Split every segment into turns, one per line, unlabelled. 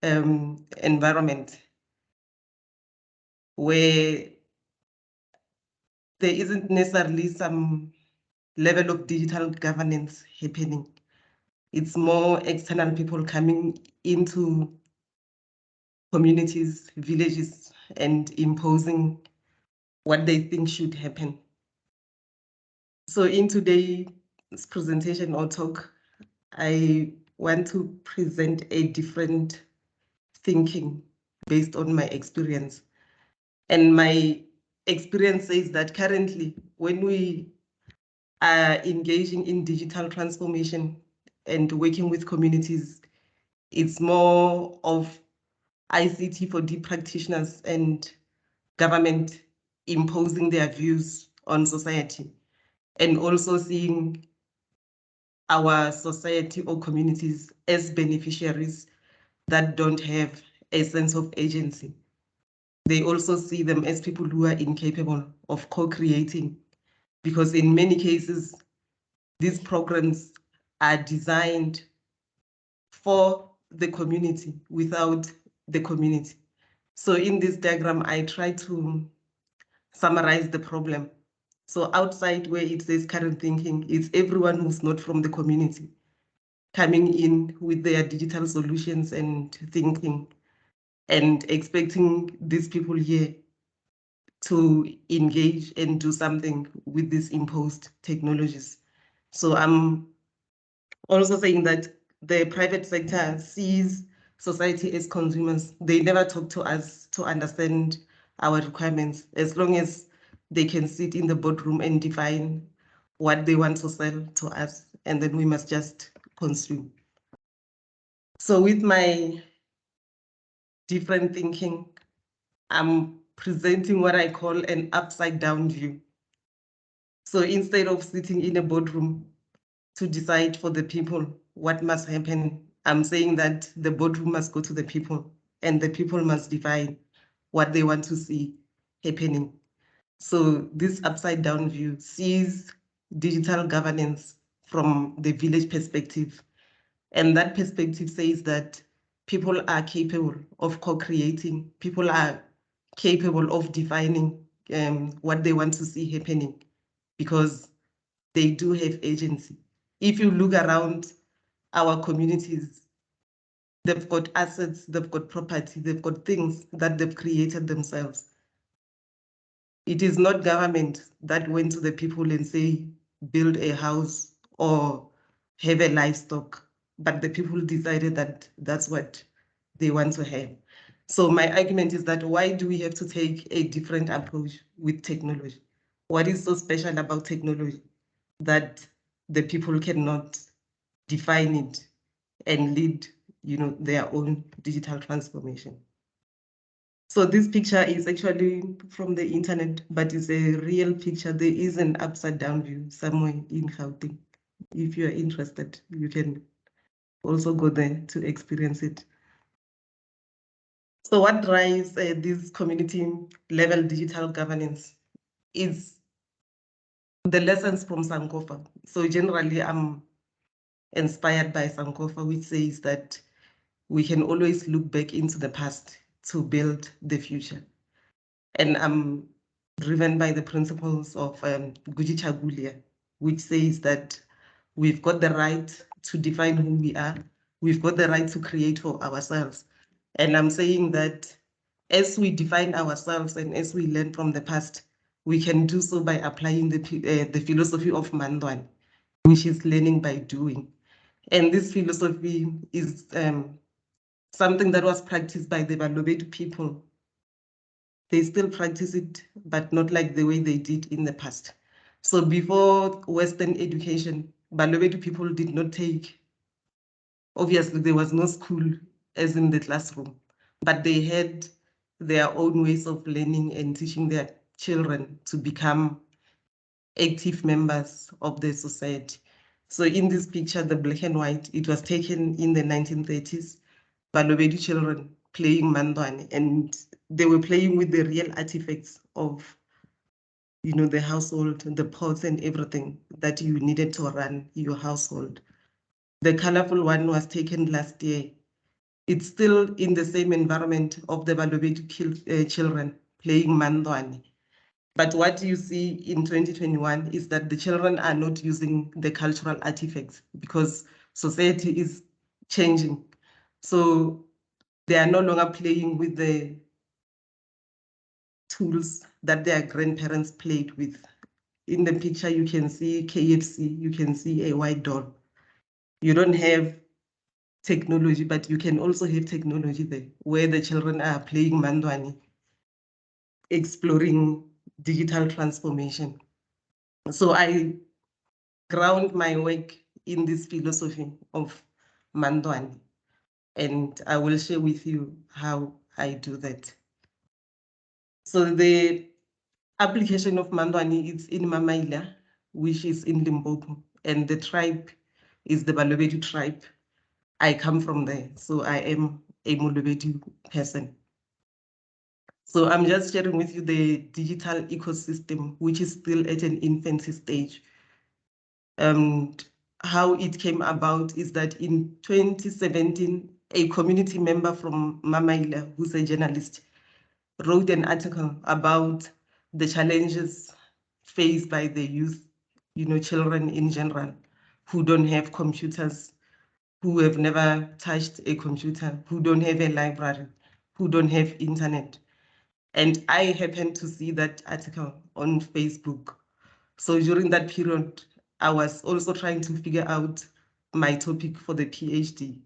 environment where there isn't necessarily some level of digital governance happening. It's more external people coming into communities, villages, and imposing what they think should happen. So in today's presentation or talk, I want to present a different thinking based on my experience. And my experience says that currently, when we are engaging in digital transformation and working with communities, it's more of ICT for deep practitioners and government imposing their views on society, and also seeing our society or communities as beneficiaries that don't have a sense of agency. They also see them as people who are incapable of co-creating, because in many cases, these programs are designed for the community without the community. So in this diagram, I try to summarize the problem. So outside where it says current thinking, it's everyone who's not from the community coming in with their digital solutions and thinking and expecting these people here to engage and do something with these imposed technologies. So I'm also saying that the private sector sees society as consumers. They never talk to us to understand our requirements, as long as they can sit in the boardroom and define what they want to sell to us, and then we must just consume. So with my different thinking, I'm presenting what I call an upside down view. So instead of sitting in a boardroom to decide for the people what must happen, I'm saying that the boardroom must go to the people and the people must define what they want to see happening. So this upside down view sees digital governance from the village perspective. And that perspective says that people are capable of co-creating, people are capable of defining what they want to see happening, because they do have agency. If you look around our communities, they've got assets, they've got property, they've got things that they've created themselves. It is not government that went to the people and say, build a house or have a livestock, but the people decided that that's what they want to have. So my argument is that why do we have to take a different approach with technology? What is so special about technology that the people cannot define it and lead, their own digital transformation? So this picture is actually from the internet, but it's a real picture. There is an upside down view somewhere in Gauteng. If you're interested, you can also go there to experience it. So what drives this community level digital governance is the lessons from Sankofa. So generally, I'm inspired by Sankofa, which says that we can always look back into the past to build the future. And I'm driven by the principles of Gujichagulia, which says that we've got the right to define who we are. We've got the right to create for ourselves. And I'm saying that as we define ourselves and as we learn from the past, we can do so by applying the philosophy of Mandwan, which is learning by doing. And this philosophy is something that was practiced by the Balobedu people. They still practice it, but not like the way they did in the past. So before Western education, Balobedu people did not take, obviously there was no school as in the classroom, but they had their own ways of learning and teaching their children to become active members of the society. So in this picture, the black and white, it was taken in the 1930s, Balobedu children playing Mandwane, and they were playing with the real artifacts of, the household, the pots and everything that you needed to run your household. The colorful one was taken last year. it's still in the same environment of the Balobedu children playing Mandwane. But what you see in 2021 is that the children are not using the cultural artifacts because society is changing. So they are no longer playing with the tools that their grandparents played with. In the picture, you can see KFC, you can see a white doll. You don't have technology, but you can also have technology there where the children are playing Mandwane, exploring digital transformation. So I ground my work in this philosophy of Mandwane, and I will share with you how I do that. So the application of Mandwane is in Mamaila, which is in Limpopo, and the tribe is the Balobedu tribe. I come from there, so I am a Balobedu person. So I'm just sharing with you the digital ecosystem, which is still at an infancy stage. How it came about is that in 2017, a community member from Mamaila, who's a journalist, wrote an article about the challenges faced by the youth, children in general, who don't have computers, who have never touched a computer, who don't have a library, who don't have internet. And I happened to see that article on Facebook. So during that period, I was also trying to figure out my topic for the PhD.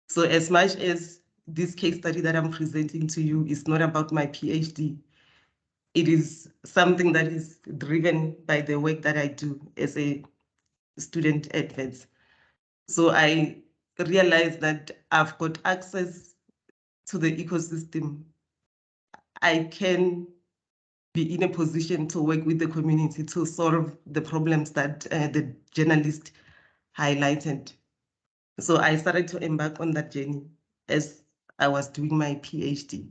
So as much as this case study that I'm presenting to you is not about my PhD, it is something that is driven by the work that I do as a student at Wits. So I realized that I've got access to the ecosystem. I can be in a position to work with the community to solve the problems that the journalist highlighted. So I started to embark on that journey as I was doing my PhD.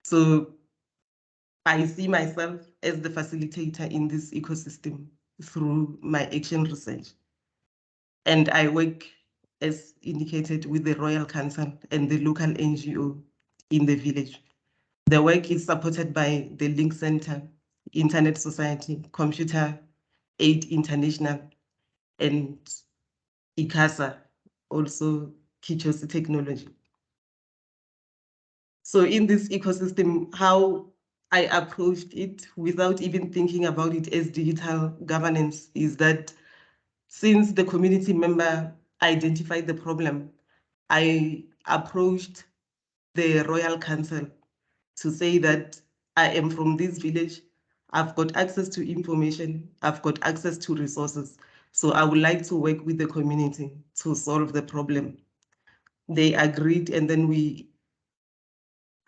So I see myself as the facilitator in this ecosystem through my action research. And I work, as indicated, with the Royal Council and the local NGO in the village. The work is supported by the Link Center, Internet Society, Computer Aid International, and ICASA, also Kgopotso Technology. So in this ecosystem, how I approached it without even thinking about it as digital governance is that since the community member identified the problem, I approached the Royal Council to say that I am from this village, I've got access to information, I've got access to resources. So I would like to work with the community to solve the problem. They agreed, and then we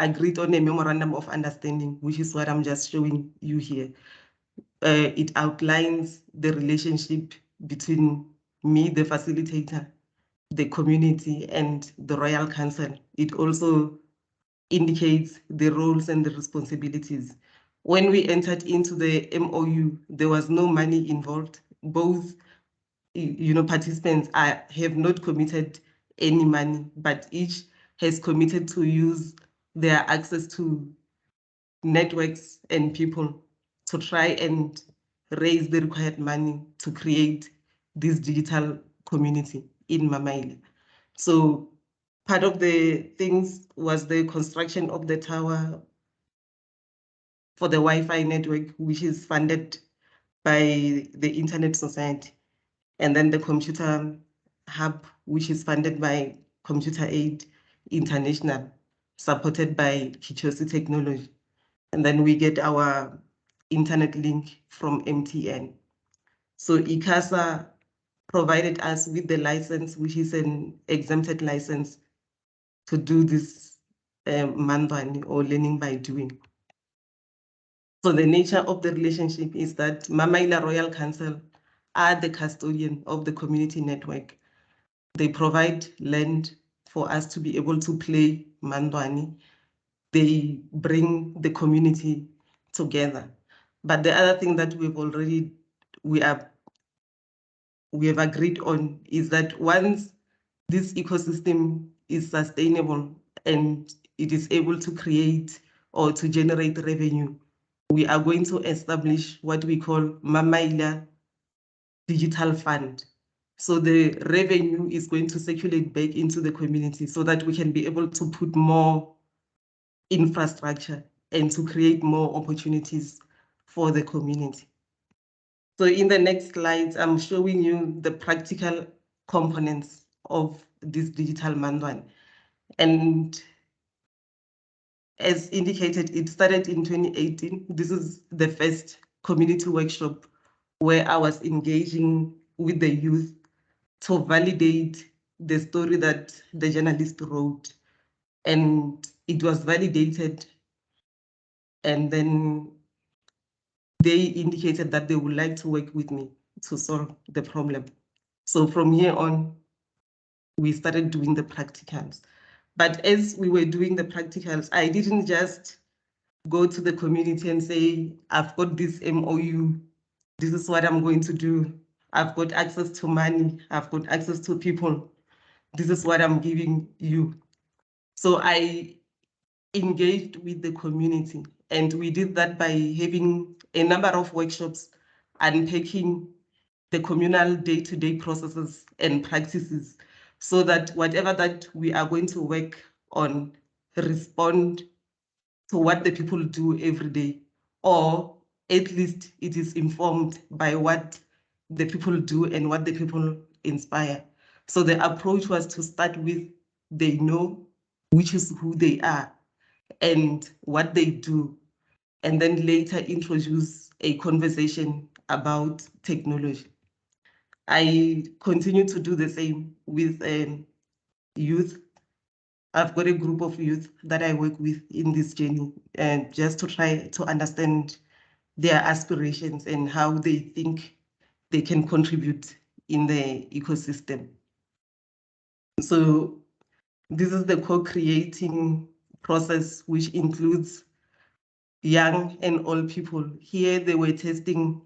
agreed on a memorandum of understanding, which is what I'm just showing you here. It outlines the relationship between me, the facilitator, the community, and the Royal Council. It also indicates the roles and the responsibilities. When we entered into the MOU, there was no money involved. Both participants have not committed any money, but each has committed to use their access to networks and people to try and raise the required money to create this digital community in Mamaila. So part of the things was the construction of the tower for the Wi-Fi network, which is funded by the Internet Society, and then the computer hub, which is funded by Computer Aid International, supported by Kgopotso Technology. And then we get our internet link from MTN. So ICASA provided us with the license, which is an exempted license to do this Mandwane or learning by doing. So the nature of the relationship is that Mamaila Royal Council are the custodian of the community network. They provide land for us to be able to play Mandwane. They bring the community together. But the other thing that we have agreed on is that once this ecosystem is sustainable and it is able to create or to generate revenue, we are going to establish what we call Mamaila Digital Fund. So the revenue is going to circulate back into the community so that we can be able to put more infrastructure and to create more opportunities for the community. So in the next slides, I'm showing you the practical components of this digital Mandwan. And as indicated, it started in 2018. This is the first community workshop where I was engaging with the youth to validate the story that the journalist wrote. And it was validated. And then they indicated that they would like to work with me to solve the problem. So from here on, we started doing the practicals. But as we were doing the practicals, I didn't just go to the community and say, I've got this MOU, this is what I'm going to do. I've got access to money, I've got access to people, this is what I'm giving you. So I engaged with the community, and we did that by having a number of workshops unpacking the communal day-to-day processes and practices so that whatever that we are going to work on respond to what the people do every day, or at least it is informed by what the people do and what the people inspire. So the approach was to start with they know, which is who they are and what they do, and then later introduce a conversation about technology. I continue to do the same with youth. I've got a group of youth that I work with in this journey, and just to try to understand their aspirations and how they think they can contribute in the ecosystem. So this is the co-creating process, which includes young and old people. Here they were testing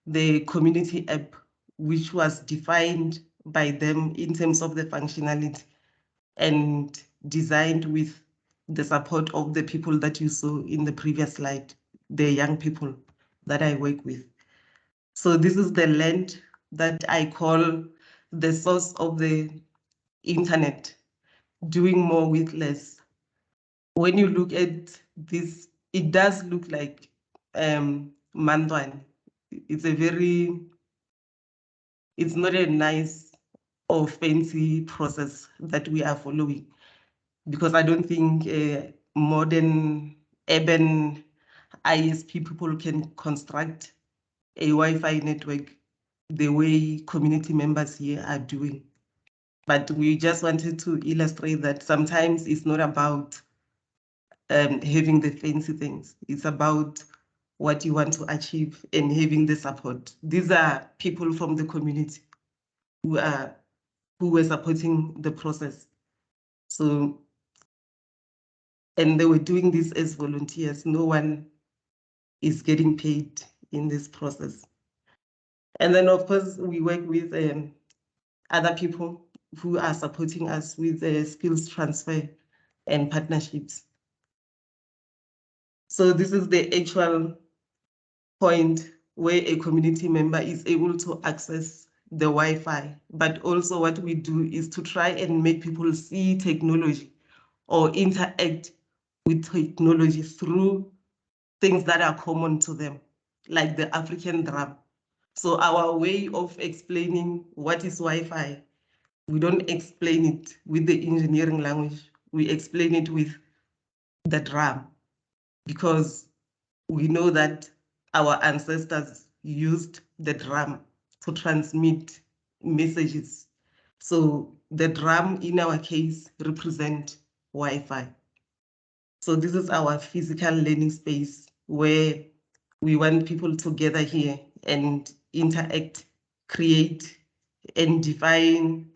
the community app, which was defined by them in terms of the functionality and designed with the support of the people that you saw in the previous slide, the young people that I work with. So this is the land that I call the source of the internet, doing more with less. When you look at this, it does look like Mandwan. It's not a nice or fancy process that we are following, because I don't think modern urban ISP people can construct a Wi-Fi network the way community members here are doing. But we just wanted to illustrate that sometimes it's not about having the fancy things. It's about what you want to achieve and having the support. These are people from the community who were supporting the process. So, and they were doing this as volunteers. No one is getting paid in this process. And then, of course, we work with other people who are supporting us with skills transfer and partnerships. So this is the actual point where a community member is able to access the Wi-Fi. But also what we do is to try and make people see technology or interact with technology through things that are common to them, like the African drum. So our way of explaining what is Wi-Fi, we don't explain it with the engineering language, we explain it with the drum, because we know that our ancestors used the drum to transmit messages. So the drum in our case represent Wi-Fi. So this is our physical learning space where we want people to gather here and interact, create, and define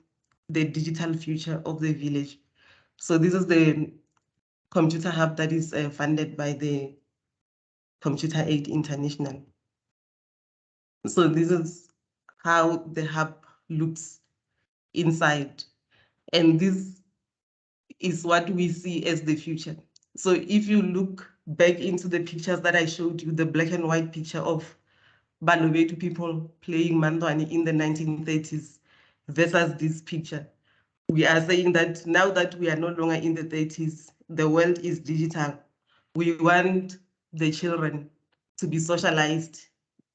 the digital future of the village. So this is the computer hub that is funded by the Computer Aid International. So this is how the hub looks inside. And this is what we see as the future. So if you look back into the pictures that I showed you, the black and white picture of Balobedu people playing Mandwane in the 1930s versus this picture, we are saying that now that we are no longer in the 30s, the world is digital. We want the children to be socialized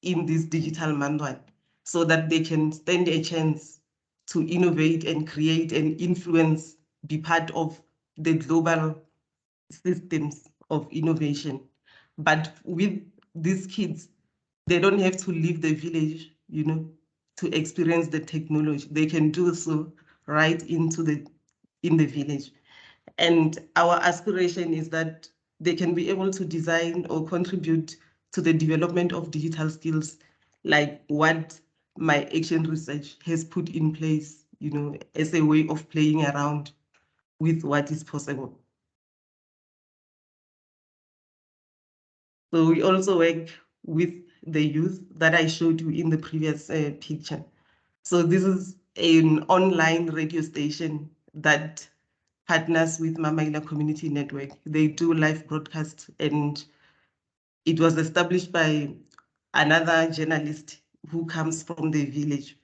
in this digital Mandwane so that they can stand a chance to innovate and create and influence, be part of the global systems of innovation. But with these kids, they don't have to leave the village, to experience the technology. They can do so right in the village. And our aspiration is that they can be able to design or contribute to the development of digital skills, like what my action research has put in place, as a way of playing around with what is possible. So we also work with the youth that I showed you in the previous picture. So this is an online radio station that partners with Mamaila Community Network. They do live broadcast, and it was established by another journalist who comes from the village.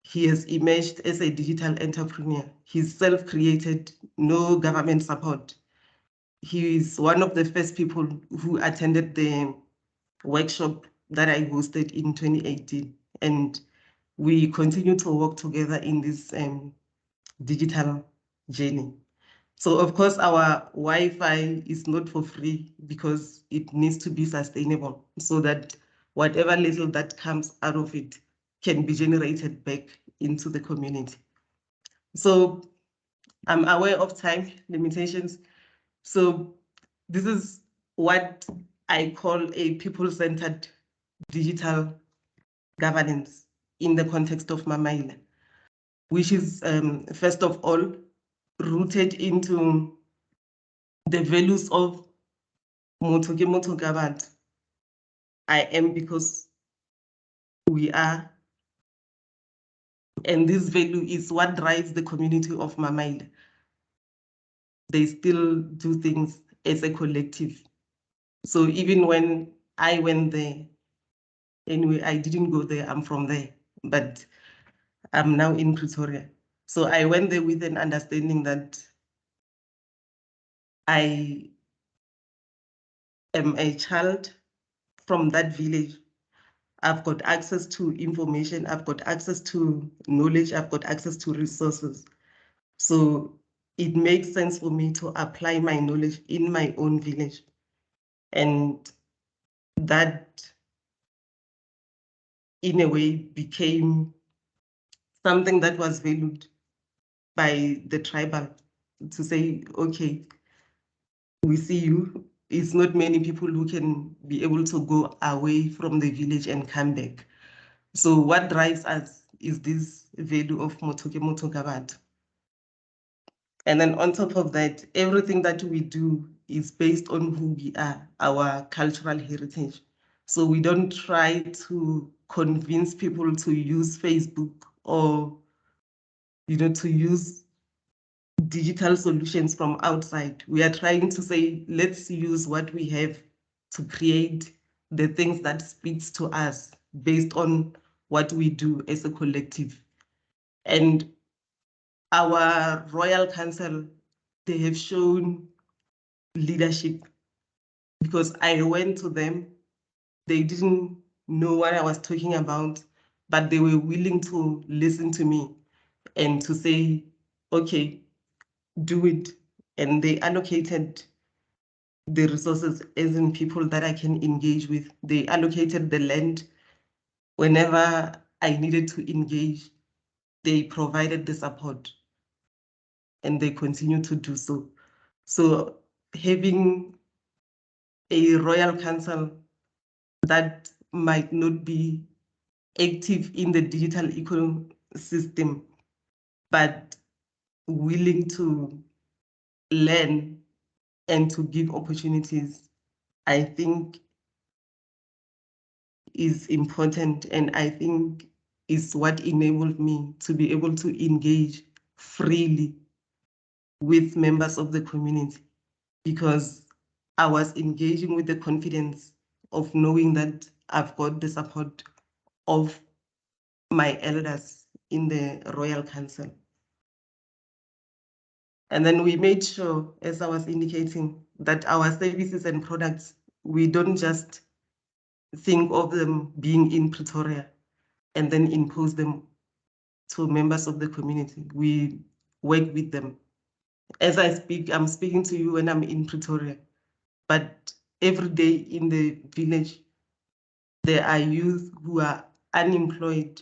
He has emerged as a digital entrepreneur. He's self-created, no government support. He is one of the first people who attended the workshop that I hosted in 2018. And we continue to work together in this digital journey. So of course, our Wi-Fi is not for free because it needs to be sustainable so that whatever little that comes out of it can be generated back into the community. So I'm aware of time limitations. So this is what I call a people-centered digital governance in the context of Mamaila, which is, first of all, rooted into the values of Motho ke motho ka batho. I am because we are. And this value is what drives the community of Mamaila. They still do things as a collective. So even when I went there, anyway, I didn't go there, I'm from there, but I'm now in Pretoria. So I went there with an understanding that I am a child from that village. I've got access to information, I've got access to knowledge, I've got access to resources. So it makes sense for me to apply my knowledge in my own village. And that, in a way, became something that was valued by the tribal to say, okay, we see you. It's not many people who can be able to go away from the village and come back. So what drives us is this value of Motho ke motho ka batho. And then on top of that, everything that we do is based on who we are, our cultural heritage. So we don't try to convince people to use Facebook or, to use digital solutions from outside. We are trying to say, let's use what we have to create the things that speaks to us based on what we do as a collective. And our Royal Council, they have shown leadership because I went to them. They didn't know what I was talking about, but they were willing to listen to me and to say, okay, do it. And they allocated the resources as in people that I can engage with. They allocated the land whenever I needed to engage. They provided the support and they continue to do so. So having a royal council that might not be active in the digital ecosystem, but willing to learn and to give opportunities, I think is important. And I think is what enabled me to be able to engage freely with members of the community, because I was engaging with the confidence of knowing that I've got the support of my elders in the Royal Council. And then we made sure, as I was indicating, that our services and products, we don't just think of them being in Pretoria and then impose them to members of the community. We work with them. As I speak, I'm speaking to you when I'm in Pretoria, but every day in the village, there are youth who are unemployed,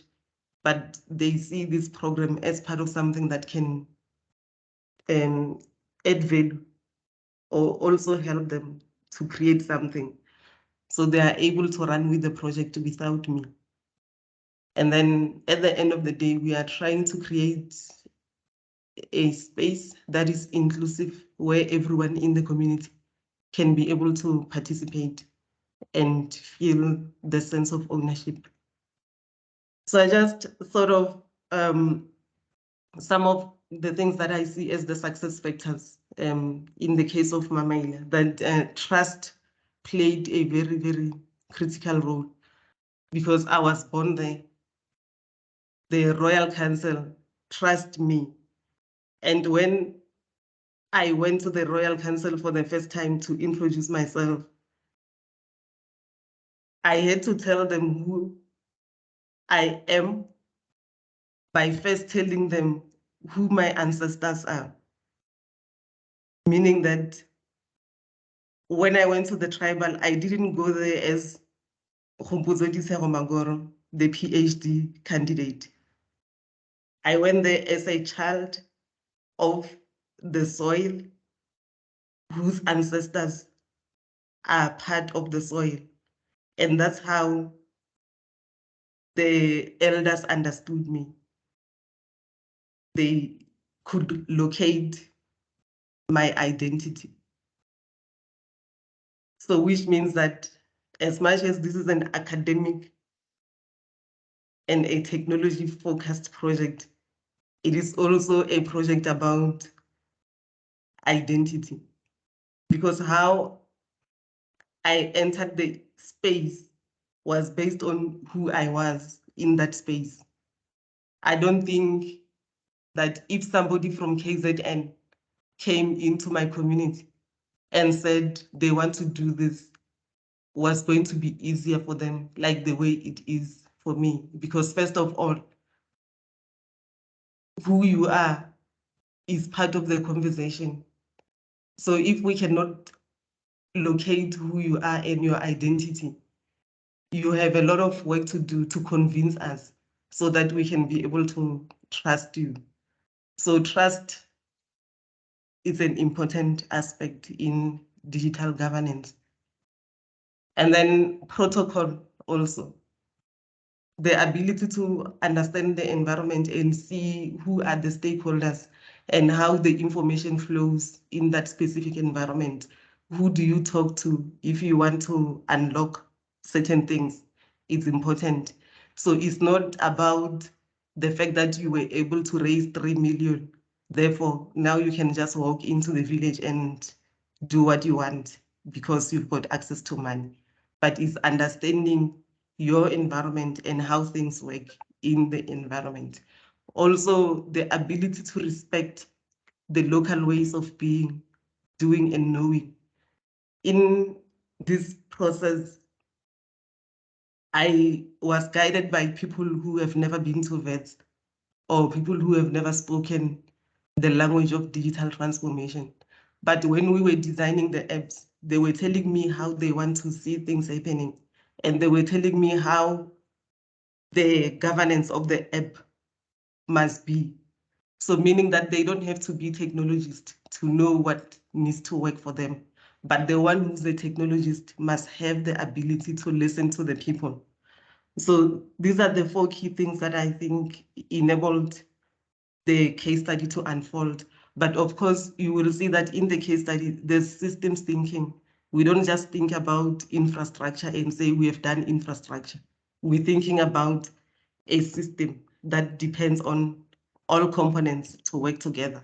but they see this program as part of something that can add value or also help them to create something. So they are able to run with the project without me. And then at the end of the day, we are trying to create a space that is inclusive, where everyone in the community can be able to participate and feel the sense of ownership. So I just sort of some of the things that I see as the success factors in the case of Mamaila, that trust played a very, very critical role, because I was born there. The Royal Council trust me. And when I went to the Royal Council for the first time to introduce myself, I had to tell them who I am by first telling them who my ancestors are. Meaning that when I went to the tribal, I didn't go there as Kgopotso Ditshego Magoro, the PhD candidate. I went there as a child of the soil, whose ancestors are part of the soil. And that's how the elders understood me. They could locate my identity. So which means that as much as this is an academic and a technology-focused project, it is also a project about identity. Because how I entered the space was based on who I was in that space. I don't think that if somebody from KZN came into my community and said they want to do this, was going to be easier for them, like the way it is for me. Because first of all, who you are is part of the conversation. So if we cannot locate who you are and your identity, you have a lot of work to do to convince us so that we can be able to trust you. So trust is an important aspect in digital governance. And then protocol also. The ability to understand the environment and see who are the stakeholders and how the information flows in that specific environment. Who do you talk to if you want to unlock certain things? It's important. So it's not about the fact that you were able to raise 3 million. Therefore, now you can just walk into the village and do what you want because you've got access to money. But it's understanding your environment and how things work in the environment. Also, the ability to respect the local ways of being, doing, and knowing. In this process, I was guided by people who have never been to vets or people who have never spoken the language of digital transformation. But when we were designing the apps, they were telling me how they want to see things happening. And they were telling me how the governance of the app must be. So meaning that they don't have to be technologists to know what needs to work for them. But the one who's a technologist must have the ability to listen to the people. So these are the 4 key things that I think enabled the case study to unfold. But of course, you will see that in the case study, there's systems thinking. We don't just think about infrastructure and say we have done infrastructure. We're thinking about a system that depends on all components to work together.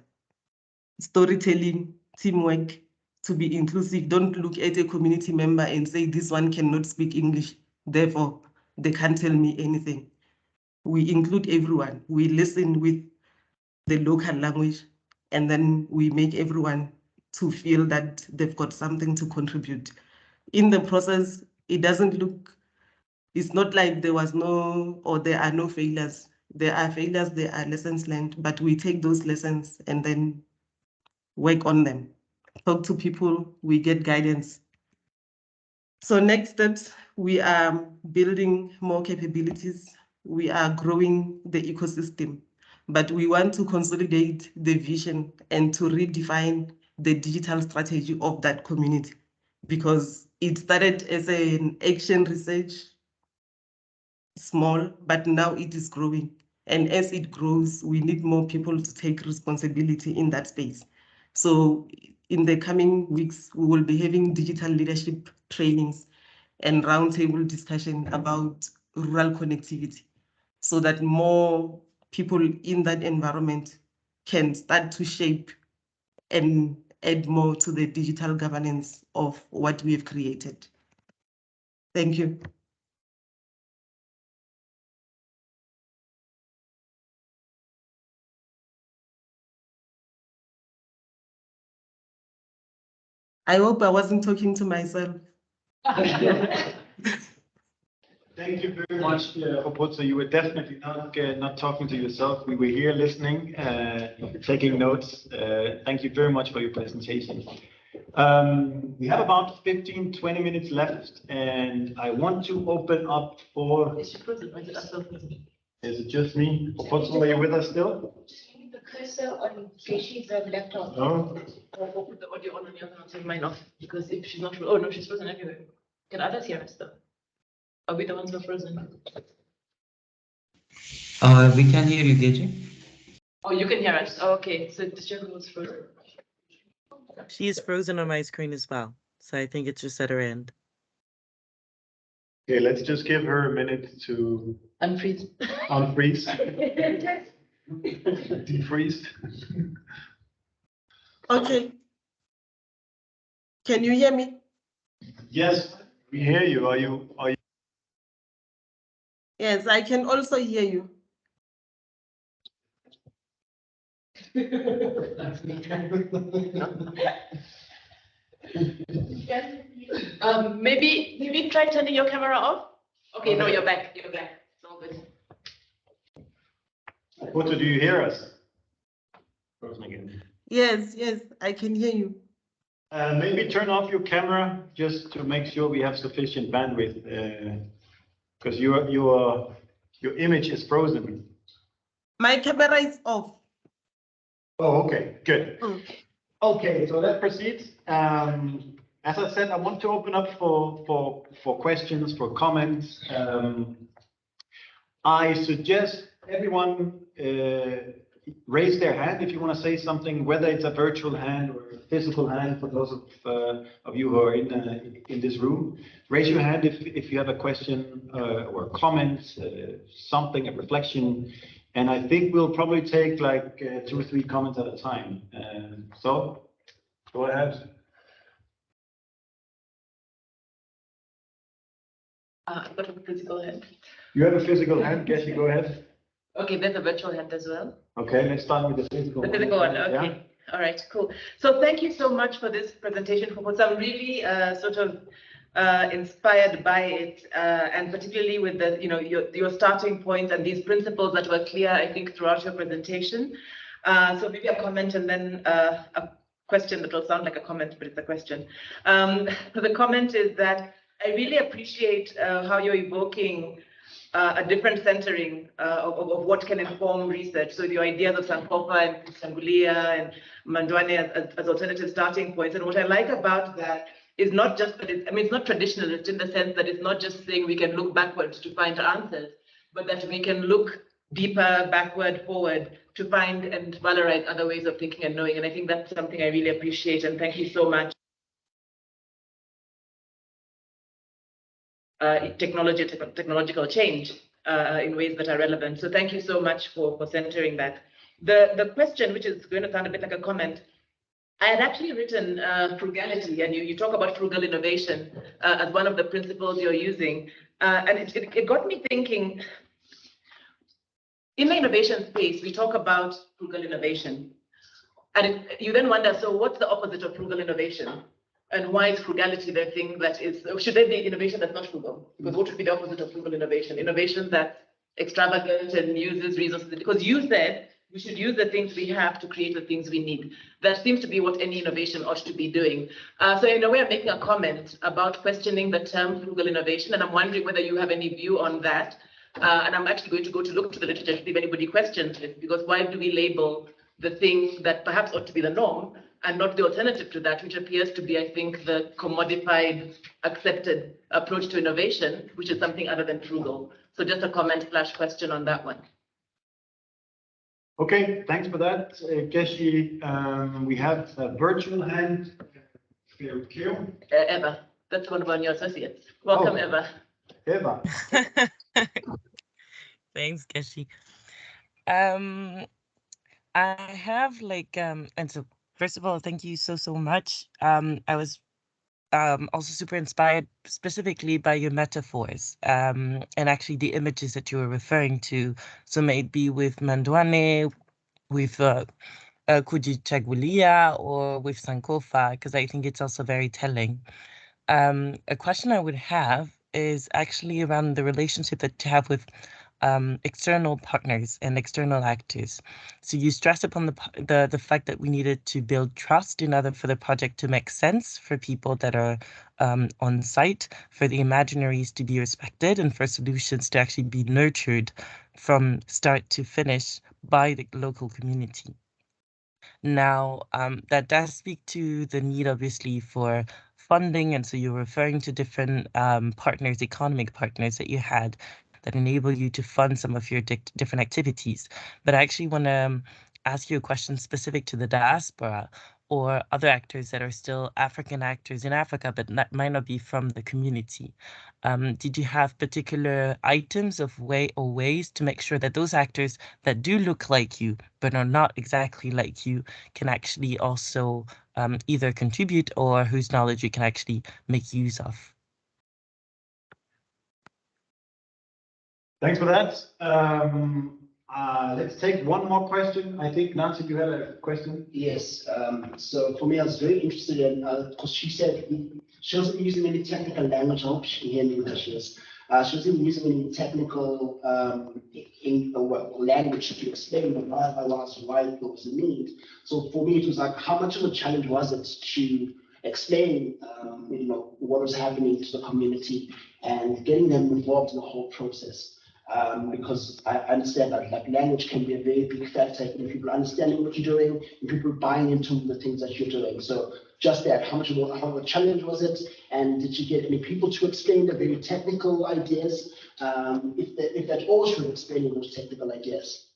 Storytelling, teamwork, to be inclusive. Don't look at a community member and say this one cannot speak English, therefore they can't tell me anything. We include everyone. We listen with the local language, and then we make everyone to feel that they've got something to contribute. In the process, it doesn't look, it's not like there was no, or there are no failures. There are failures, there are lessons learned, but we take those lessons and then work on them. Talk to people, we get guidance. So next steps, we are building more capabilities. We are growing the ecosystem, but we want to consolidate the vision and to redefine the digital strategy of that community, because it started as an action research, small, but now it is growing. And as it grows, we need more people to take responsibility in that space. So in the coming weeks, we will be having digital leadership trainings and roundtable discussion about rural connectivity, so that more people in that environment can start to shape and add more to the digital governance of what we have created. Thank you. I hope I wasn't talking to myself.
Thank you very much, Kgopotso. You were definitely not talking to yourself. We were here listening, taking notes. Thank you very much for your presentation. We have about 15, 20 minutes left, and I want to open up for... Is it just me? Kgopotso, are you with us still?
The cursor on Geshi's laptop.
No?
Or put the audio on the other one, so mine off. Because if she's not, oh no, she's frozen everywhere. Can others hear us though? Are we the ones who are frozen?
We can hear you, Geji.
Oh, you can hear us. Oh, okay, so the channel was frozen.
She is frozen on my screen as well, so I think it's just at her end.
Okay, let's just give her a minute to
Unfreeze.
unfreeze. Defreeze.
Okay. Can you hear me?
Yes, we hear you. Are you?
Yes, I can also hear you.
Maybe try turning your camera off. Okay, no, you're back. You're back. It's all good.
Kgopotso, do you hear us? Frozen again.
Yes, I can hear you.
Maybe turn off your camera just to make sure we have sufficient bandwidth, because your image is frozen.
My camera is off.
Oh, okay, good.
Mm.
Okay, so let's proceed. As I said, I want to open up for questions, for comments. I suggest everyone raise their hand if you want to say something, whether it's a virtual hand or a physical hand for those of you who are in this room. Raise your hand if you have a question or a comment, something, a reflection. And I think we'll probably take like 2 or 3 comments at a time. So go ahead.
I've got a physical hand.
You have a physical hand, Geshe, go ahead.
Okay, there's a virtual hand as well.
Okay, let's start with the physical one.
The physical one, okay.
Yeah.
All right, cool. So thank you so much for this presentation, Kgopotso. I'm really sort of inspired by it, and particularly with the, your starting point and these principles that were clear, I think, throughout your presentation. So maybe a comment and then a question that will sound like a comment, but it's a question. So the comment is that I really appreciate how you're evoking a different centering of what can inform research. So your ideas of Sankofa and Sangulia and Mandwane as alternative starting points. And what I like about that is not just that it's not traditionalist in the sense that it's not just saying we can look backwards to find answers, but that we can look deeper, backward, forward to find and valorize other ways of thinking and knowing. And I think that's something I really appreciate. And thank you so much. Technological change in ways that are relevant. So thank you so much for centering that. The question, which is going to sound a bit like a comment, I had actually written frugality, and you talk about frugal innovation as one of the principles you're using. And it got me thinking, in the innovation space, we talk about frugal innovation. And you then wonder, so what's the opposite of frugal innovation? And why is frugality the thing that is, should there be innovation that's not frugal? Because what would be the opposite of frugal innovation? Innovation that's extravagant and uses resources. Because you said we should use the things we have to create the things we need. That seems to be what any innovation ought to be doing. So in a way, I'm making a comment about questioning the term frugal innovation, and I'm wondering whether you have any view on that. And I'm actually going to go to look to the literature to see if anybody questions it, because why do we label the thing that perhaps ought to be the norm and not the alternative to that, which appears to be, I think, the commodified, accepted approach to innovation, which is something other than frugal. So just a comment / question on that one.
Okay, thanks for that, Keshi. We have a virtual hand.
Eva, that's one of your associates. Welcome, Eva.
Eva.
Thanks, Keshi. I have and so first of all, thank you so much. I was also super inspired specifically by your metaphors and actually the images that you were referring to. So maybe with Mandwane, with Kujichagulia, or with Sankofa, because I think it's also very telling. A question I would have is actually around the relationship that you have with external partners and external actors. So you stress upon the fact that we needed to build trust in order for the project to make sense for people that are on site, for the imaginaries to be respected, and for solutions to actually be nurtured from start to finish by the local community. Now, that does speak to the need, obviously, for funding, and so you're referring to different partners, economic partners that you had that enable you to fund some of your different activities. But I actually want to ask you a question specific to the diaspora or other actors that are still African actors in Africa, but might not be from the community. Did you have particular items of ways to make sure that those actors that do look like you, but are not exactly like you, can actually also either contribute or whose knowledge you can actually make use of?
Thanks for that. Let's take one more question. I think, Nancy, you had a question?
Yes. So for me, I was very interested in, because she said she wasn't using any technical language. I hope she can hear me where she is. She wasn't using any technical language to explain why there was a need. So for me, it was like, how much of a challenge was it to explain, what was happening to the community and getting them involved in the whole process? Because I understand that language can be a very big factor in people understanding what you're doing and people buying into the things that you're doing. So just that, how much of a challenge was it? And did you get any people to explain the very technical ideas? If that all should explain those technical ideas.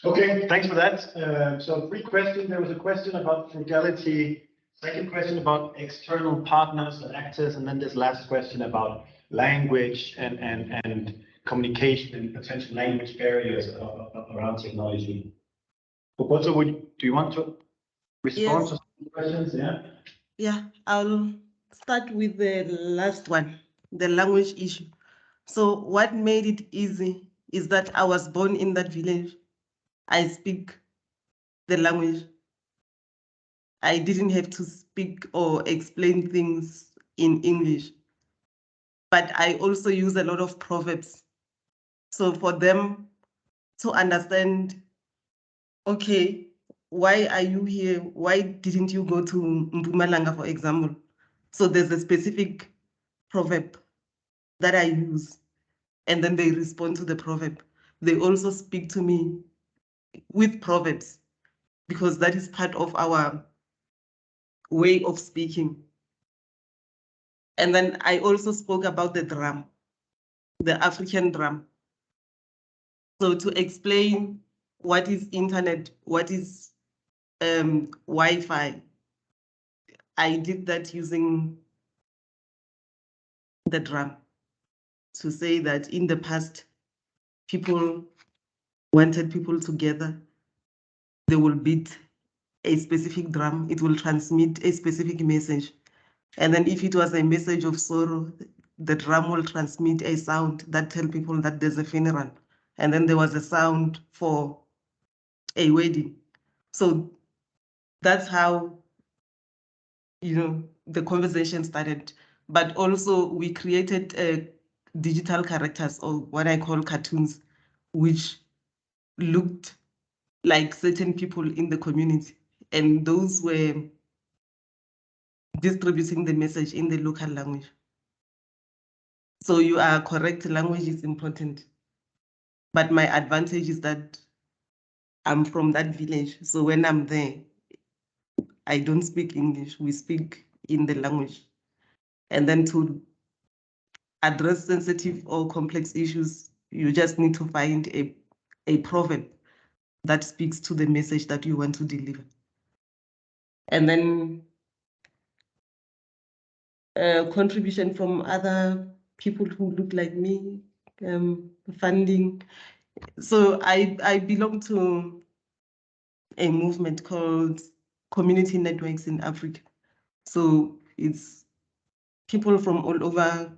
Okay, thanks for that. So 3 questions. There was a question about frugality, second question about external partners and actors, and then this last question about language and communication and potential language barriers around technology. Kgopotso, do you want to respond to some questions?
Yeah, I'll start with the last one, the language issue. So what made it easy is that I was born in that village. I speak the language. I didn't have to speak or explain things in English. But I also use a lot of proverbs. So for them to understand, okay, why are you here? Why didn't you go to Mpumalanga, for example? So there's a specific proverb that I use, and then they respond to the proverb. They also speak to me with proverbs, because that is part of our way of speaking. And then I also spoke about the drum, the African drum. So to explain what is internet, what is Wi-Fi, I did that using the drum to say that in the past, people wanted people together. They will beat a specific drum, it will transmit a specific message. And then if it was a message of sorrow, the drum will transmit a sound that tell people that there's a funeral. And then there was a sound for a wedding. So that's how, the conversation started. But also we created digital characters, or what I call cartoons, which looked like certain people in the community. And those were distributing the message in the local language. So you are correct, language is important. But my advantage is that I'm from that village. So when I'm there, I don't speak English, we speak in the language. And then to address sensitive or complex issues, you just need to find a proverb that speaks to the message that you want to deliver. And then contribution from other people who look like me, funding. So I belong to a movement called Community Networks in Africa. So it's people from all over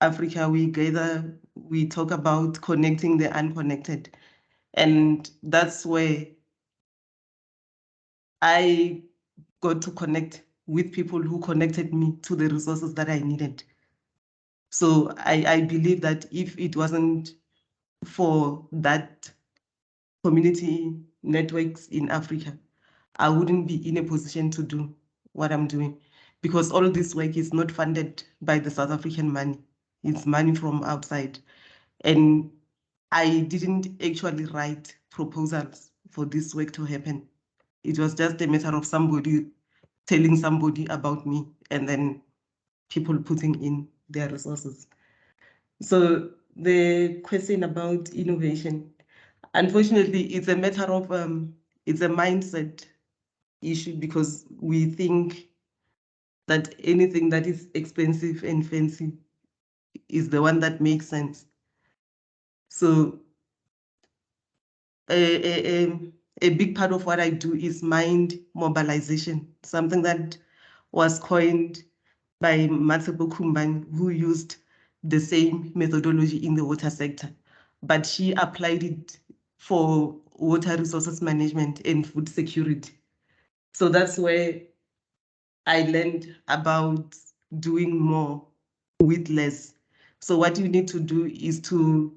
Africa. We gather, we talk about connecting the unconnected. And that's where I got to connect with people who connected me to the resources that I needed. So I believe that if it wasn't for that community networks in Africa, I wouldn't be in a position to do what I'm doing, because all this work is not funded by the South African money. It's money from outside. And I didn't actually write proposals for this work to happen. It was just a matter of somebody telling somebody about me, and then people putting in their resources. So the question about innovation, unfortunately, it's a matter of, it's a mindset issue, because we think that anything that is expensive and fancy is the one that makes sense. So a big part of what I do is mind mobilization, something that was coined by Matsubo Kumban, who used the same methodology in the water sector, but she applied it for water resources management and food security. So that's where I learned about doing more with less. So what you need to do is to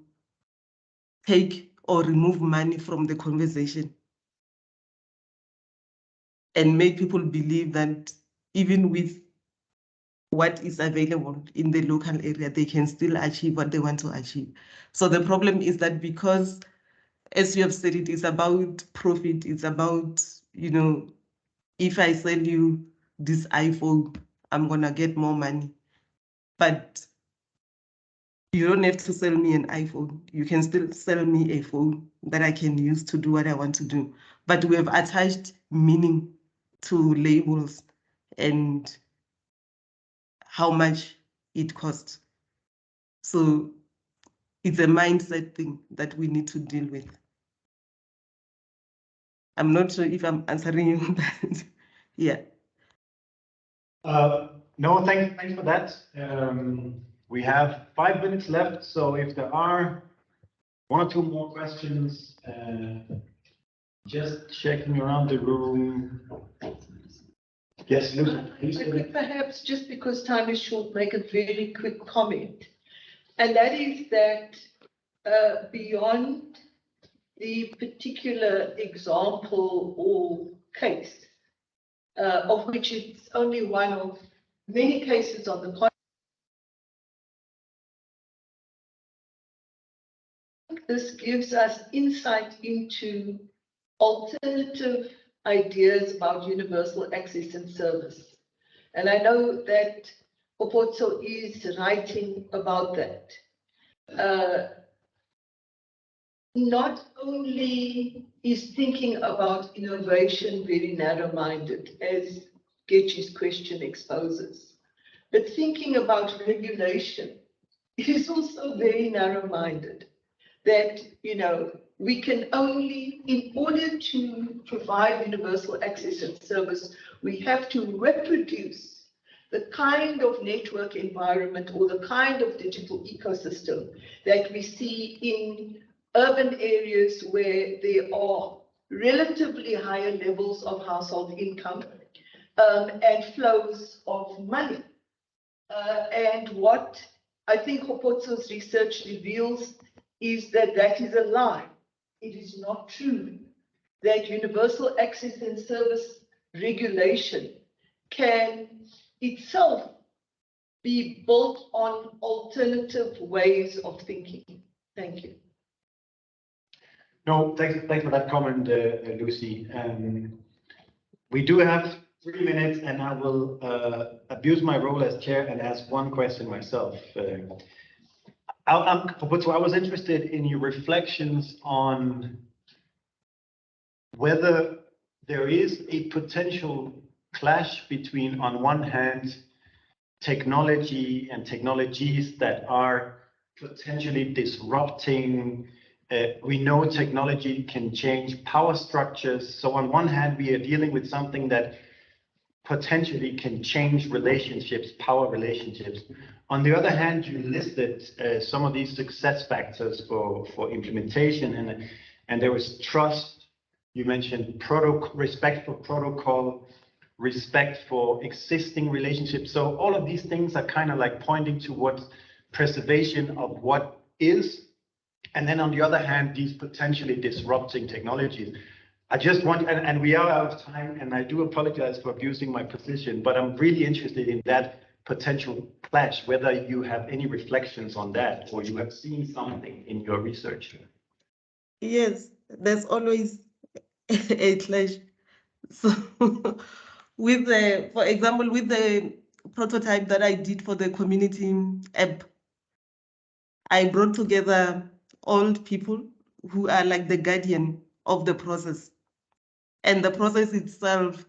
take or remove money from the conversation and make people believe that even with what is available in the local area, they can still achieve what they want to achieve. So the problem is that because, as you have said, it is about profit, it's about, if I sell you this iPhone, I'm gonna get more money. But you don't have to sell me an iPhone. You can still sell me a phone that I can use to do what I want to do. But we have attached meaning to labels and how much it costs. So it's a mindset thing that we need to deal with. I'm not sure if I'm answering you, but yeah.
No, thanks for that. We have 5 minutes left, so if there are 1 or 2 more questions, just checking around the room. Yes, Lucy, please.
I could perhaps, just because time is short, make a very quick comment. And that is that beyond the particular example or case, of which it's only one of many cases on the continent, this gives us insight into alternative ideas about universal access and service. And I know that Kgopotso is writing about that. Not only is thinking about innovation very narrow-minded, as Getchi's question exposes, but thinking about regulation is also very narrow-minded. That, we can only, in order to provide universal access and service, we have to reproduce the kind of network environment or the kind of digital ecosystem that we see in urban areas where there are relatively higher levels of household income and flows of money. And what I think Kgopotso's research reveals is that that is a lie. It is not true that universal access and service regulation can itself be built on alternative ways of thinking. Thank you.
No, thanks for that comment, Lucy. We do have 3 minutes, and I will abuse my role as chair and ask one question myself. Kgopotso, I was interested in your reflections on whether there is a potential clash between, on one hand, technology and technologies that are potentially disrupting. We know technology can change power structures. So on one hand, we are dealing with something that potentially can change relationships, power relationships. On the other hand, you listed some of these success factors for implementation, and there was trust. You mentioned respect for protocol, respect for existing relationships. So all of these things are kind of like pointing towards preservation of what is. And then on the other hand, these potentially disrupting technologies. I just want, and we are out of time, and I do apologize for abusing my position, but I'm really interested in that potential clash, whether you have any reflections on that or you have seen something in your research.
Yes, there's always a clash. So with the, for example, with the prototype that I did for the community app, I brought together old people who are like the guardian of the process. And the process itself,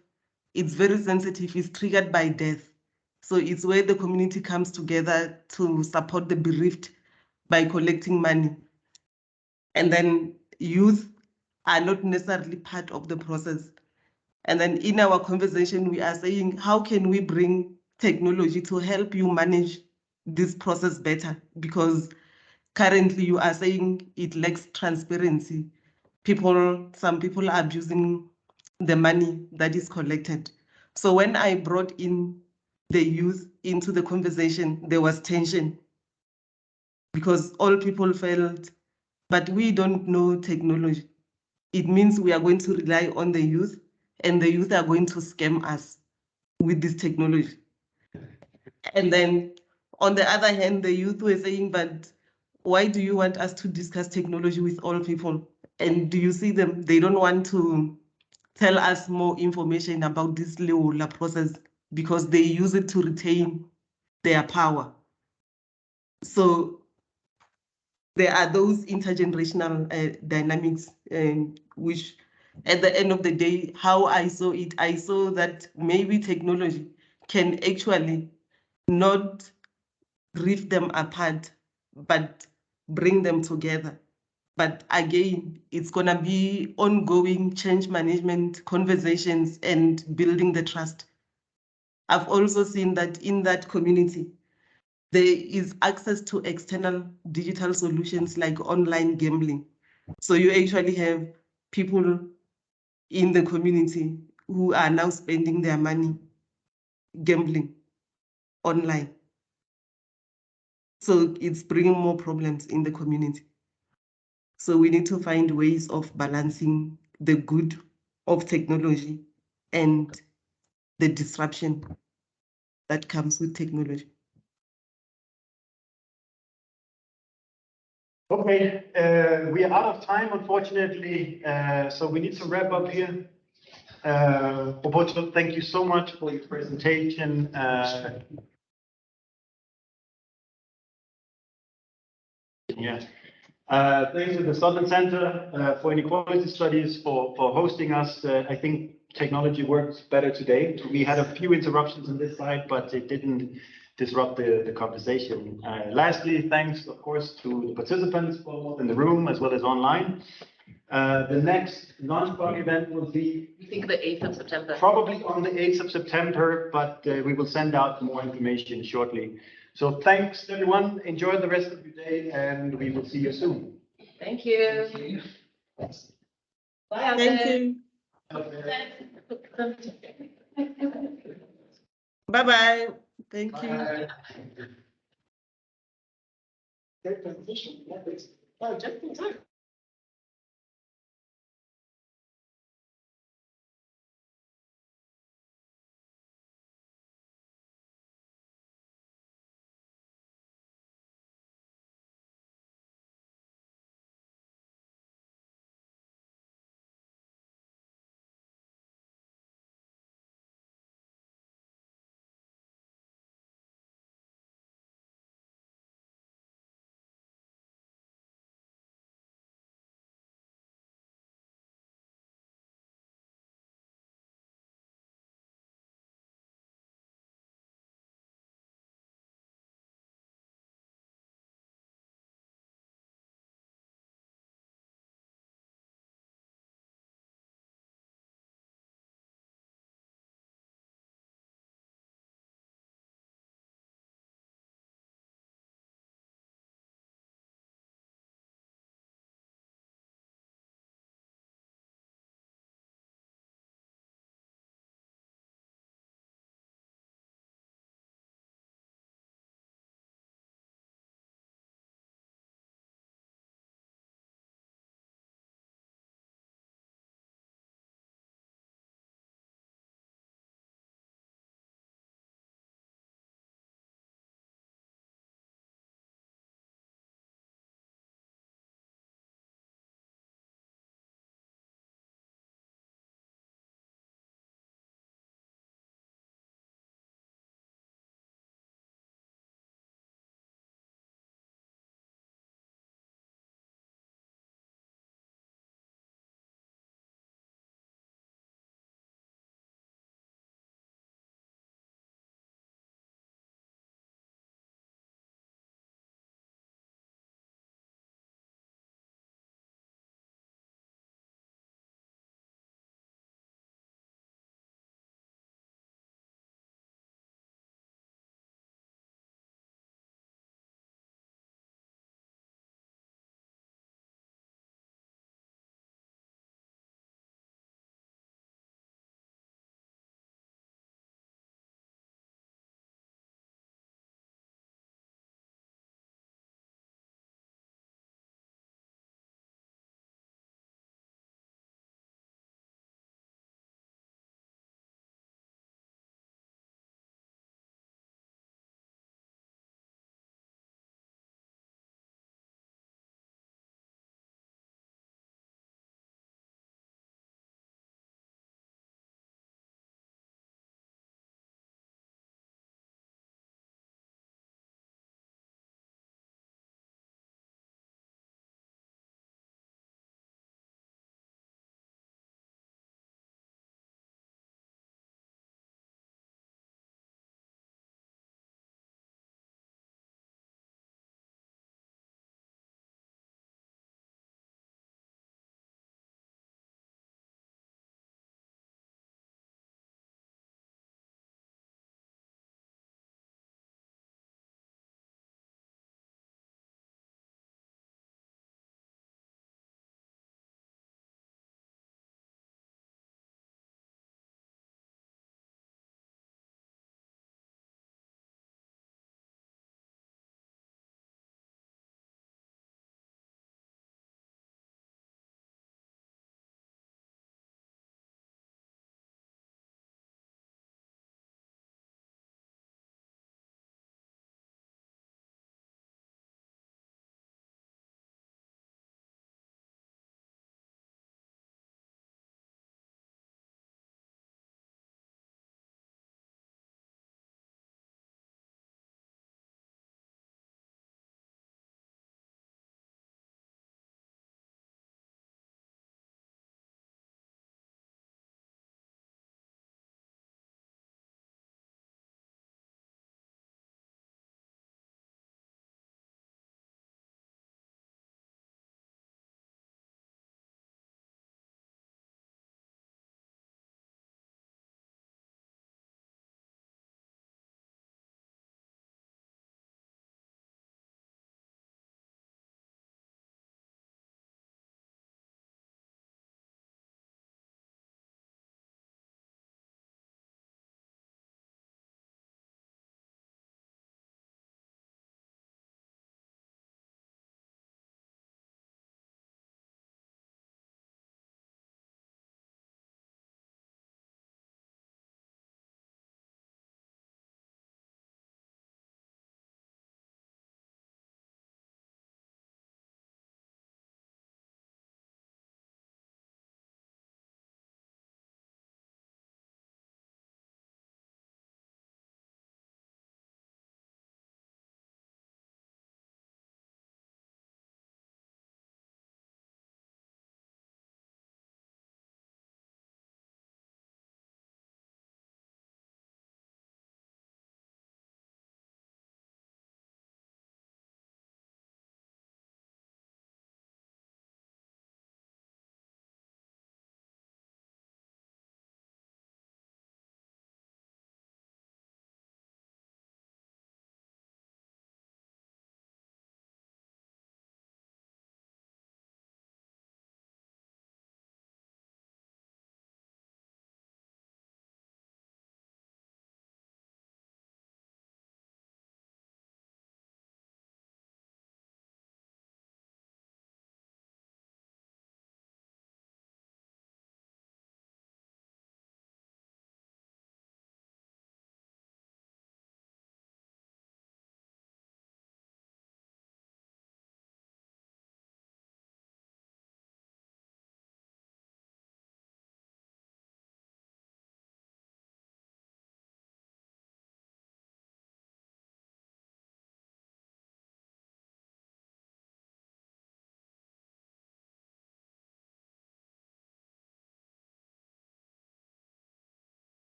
it's very sensitive, it's triggered by death. So it's where the community comes together to support the bereaved by collecting money. And then youth are not necessarily part of the process. And then in our conversation, we are saying, how can we bring technology to help you manage this process better? Because currently you are saying it lacks transparency. Some people are abusing the money that is collected. So when I brought in the youth into the conversation, there was tension because all people felt, but we don't know technology. It means we are going to rely on the youth, and the youth are going to scam us with this technology. And then on the other hand, the youth were saying, but why do you want us to discuss technology with all people? And do you see them? They don't want to tell us more information about this Leola process because they use it to retain their power. So there are those intergenerational dynamics, which at the end of the day, how I saw it, I saw that maybe technology can actually not drift them apart, but bring them together. But again, it's going to be ongoing change management conversations and building the trust. I've also seen that in that community, there is access to external digital solutions like online gambling. So you actually have people in the community who are now spending their money gambling online. So it's bringing more problems in the community. So we need to find ways of balancing the good of technology and the disruption that comes with technology.
Okay, we are out of time, unfortunately, so we need to wrap up here. Kgopotso, thank you so much for your presentation. Thanks to the Southern Center for Inequality Studies for hosting us. I think technology works better today. We had a few interruptions on this side, but it didn't disrupt the conversation. Lastly, thanks, of course, to the participants both in the room as well as online. The next Lunchbox event will be
We think the 8th of September.
probably on the 8th of September, but we will send out more information shortly. So thanks, everyone. Enjoy the rest of your day, and we will see you soon.
Thank you. Bye out
Thank
there.
you. Bye-bye. Thank you.
Great presentation. Yeah, just in time.